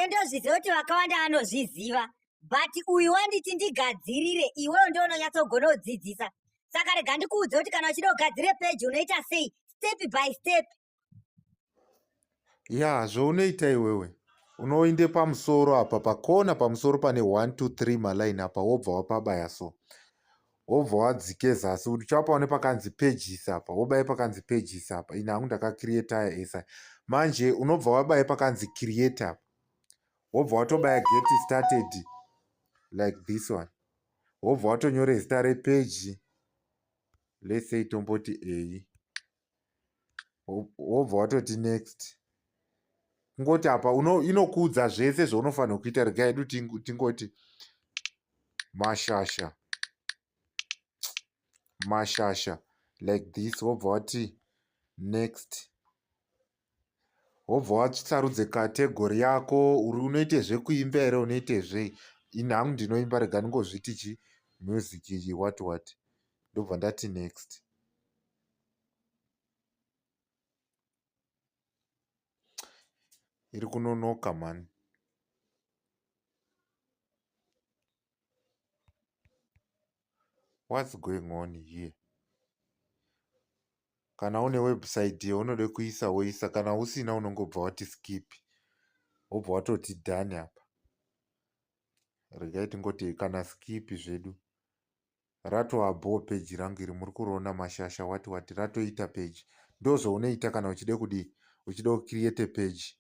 ndozviziva kuti vakawanda vanozviziva, but uyu wanditi ndigadzirire, iwewe ndiwo unonyatsogona kudzidzisa. Saka rega ndikuudze kuti kana uchida kugadzire peji unoita sei, step by step. Ya, zvounoita iwewe. Unoinde pamusoro apa pakona pamusoro pane 1 2 3 maline apa wobva wapabaya so. Wobva wadzike zasi uchapaone pakanzi pages apa, wobaye pakanzi pages apa. Ina hangu ndakacreata esa. Manje unobva wabaye pakanzi create apa. Wobva watobaya get started like this one. Wobva watonyore zita repage. Let's say tomboti A. Wobva watoti next. Ngoti apa inokuudza zvese zvaunofanira kuita. Rega yedu tingoti mashasha like this. Wobva wati next. Wobva watsarudze kategori yako. Unoite zvekuimba here unoite zvei. Ini hangu ndinoimba, rega ndingozviti music what ndobva ndati next. Iri kunonoka man. What's going on here? Kana une website yaunode kuisa woisa, kana usina unongobva wati skip. Wobva watoti done apa. Regai tingoti kana skip zvedu. Ratoabho page rangu iri muri kuroona mashasha wati ratoita page. Ndozvounoita kana uchida kucreate page.